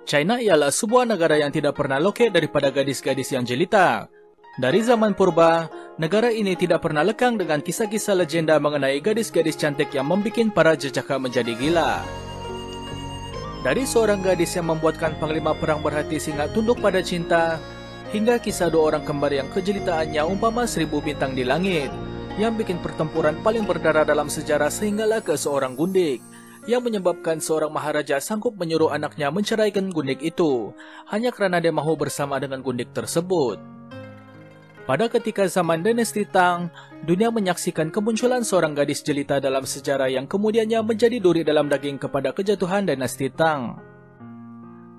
China ialah sebuah negara yang tidak pernah lokek daripada gadis-gadis yang jelita. Dari zaman purba, negara ini tidak pernah lekang dengan kisah-kisah legenda mengenai gadis-gadis cantik yang membuat para jejaka menjadi gila. Dari seorang gadis yang membuatkan panglima perang berhati singa tunduk pada cinta, hingga kisah dua orang kembar yang kejelitaannya umpama 1000 bintang di langit, yang bikin pertempuran paling berdarah dalam sejarah sehinggalah ke seorang gundik, yang menyebabkan seorang maharaja sanggup menyuruh anaknya menceraikan gundik itu, hanya karena dia mahu bersama dengan gundik tersebut. Pada ketika zaman dinasti Tang, dunia menyaksikan kemunculan seorang gadis jelita dalam sejarah yang kemudiannya menjadi duri dalam daging kepada kejatuhan dinasti Tang.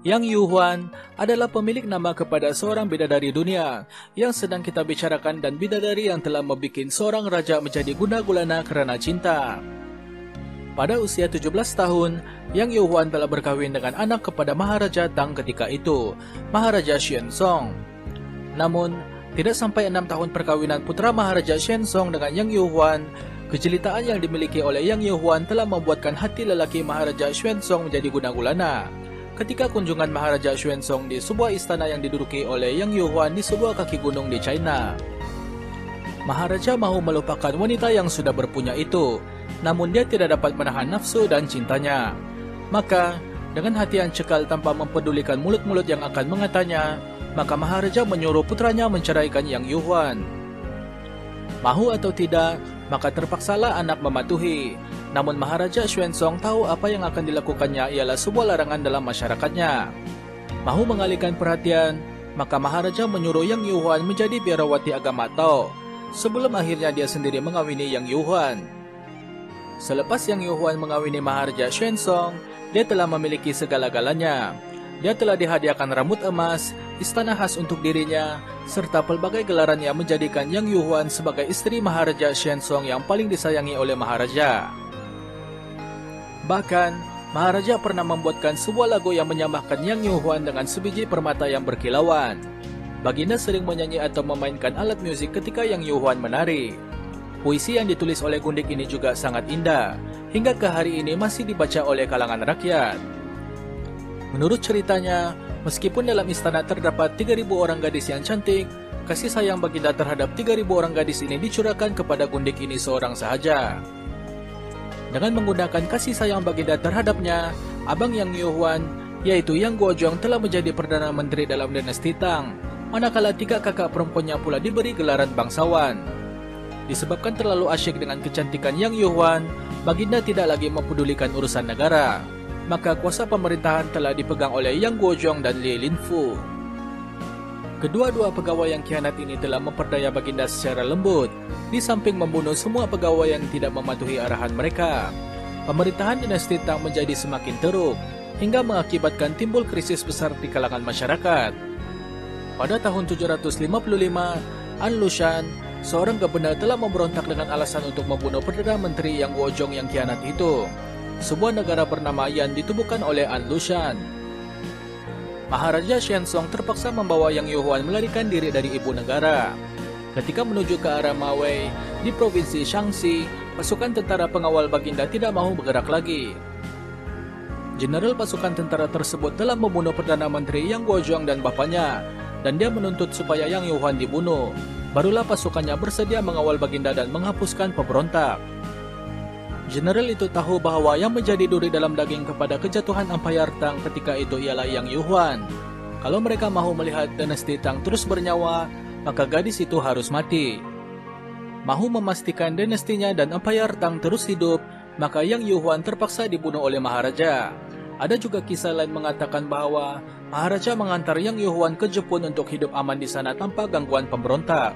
Yang Yu Huan adalah pemilik nama kepada seorang bidadari dunia yang sedang kita bicarakan, dan bidadari yang telah membuat seorang raja menjadi guna-gulana kerana cinta. Pada usia 17 tahun, Yang Yu Huan telah berkahwin dengan anak kepada Maharaja Tang ketika itu, Maharaja Xuanzong. Namun, tidak sampai 6 tahun perkawinan putra Maharaja Xuanzong dengan Yang Yu Huan, kejelitaan yang dimiliki oleh Yang Yu Huan telah membuatkan hati lelaki Maharaja Xuanzong menjadi guna-gulana. Ketika kunjungan Maharaja Xuanzong di sebuah istana yang diduduki oleh Yang Yu Huan di sebuah kaki gunung di China, Maharaja mahu melupakan wanita yang sudah berpunya itu, namun dia tidak dapat menahan nafsu dan cintanya. Maka, dengan hati yang cekal tanpa mempedulikan mulut-mulut yang akan mengatanya, maka Maharaja menyuruh putranya menceraikan Yang Yu Huan. Mahu atau tidak, maka terpaksalah anak mematuhi. Namun Maharaja Xuanzong tahu apa yang akan dilakukannya ialah sebuah larangan dalam masyarakatnya. Mahu mengalihkan perhatian, maka Maharaja menyuruh Yang Yu Huan menjadi biarawati agama Tao, sebelum akhirnya dia sendiri mengawini Yang Yu Huan. Selepas Yang Yu Huan mengawini Maharaja Xuanzong, dia telah memiliki segala-galanya. Dia telah dihadiahkan rambut emas, istana khas untuk dirinya, serta pelbagai gelaran yang menjadikan Yang Yu Huan sebagai istri Maharaja Xuanzong yang paling disayangi oleh Maharaja. Bahkan, Maharaja pernah membuatkan sebuah lagu yang menyamahkan Yang Yu Huan dengan sebiji permata yang berkilauan. Baginda sering menyanyi atau memainkan alat musik ketika Yang Yu Huan menari. Puisi yang ditulis oleh gundik ini juga sangat indah, hingga ke hari ini masih dibaca oleh kalangan rakyat. Menurut ceritanya, meskipun dalam istana terdapat 3.000 orang gadis yang cantik, kasih sayang baginda terhadap 3.000 orang gadis ini dicurahkan kepada gundik ini seorang sahaja. Dengan menggunakan kasih sayang baginda terhadapnya, abang Yang Yu Huan, yaitu Yang Guozhong, telah menjadi Perdana Menteri dalam dinasti Tang, manakala 3 kakak perempuannya pula diberi gelaran bangsawan. Disebabkan terlalu asyik dengan kecantikan Yang Yu Huan, baginda tidak lagi mempedulikan urusan negara. Maka kuasa pemerintahan telah dipegang oleh Yang Guozhong dan Li Linfu. Kedua-dua pegawai yang khianat ini telah memperdaya baginda secara lembut, di samping membunuh semua pegawai yang tidak mematuhi arahan mereka. Pemerintahan dinasti Tang menjadi semakin teruk, hingga mengakibatkan timbul krisis besar di kalangan masyarakat. Pada tahun 755, An Lushan, seorang gubernur, telah memberontak dengan alasan untuk membunuh Perdana Menteri Yang Guozhong yang khianat itu. Sebuah negara bernama Yan ditubuhkan oleh An Lushan. Maharaja Xuanzong terpaksa membawa Yang Yu Huan melarikan diri dari ibu negara. Ketika menuju ke arah Mawei di provinsi Shaanxi, pasukan tentara pengawal baginda tidak mahu bergerak lagi. Jenderal pasukan tentara tersebut telah membunuh Perdana Menteri Yang Guozhong dan bapaknya, dan dia menuntut supaya Yang Yu Huan dibunuh. Barulah pasukannya bersedia mengawal baginda dan menghapuskan pemberontak. Jenderal itu tahu bahwa yang menjadi duri dalam daging kepada kejatuhan Empire Tang ketika itu ialah Yang Yu Huan. Kalau mereka mahu melihat dinasti Tang terus bernyawa, maka gadis itu harus mati. Mahu memastikan dinastinya dan Empire Tang terus hidup, maka Yang Yu Huan terpaksa dibunuh oleh Maharaja. Ada juga kisah lain mengatakan bahwa Maharaja mengantar Yang Yu Huan ke Jepun untuk hidup aman di sana tanpa gangguan pemberontak.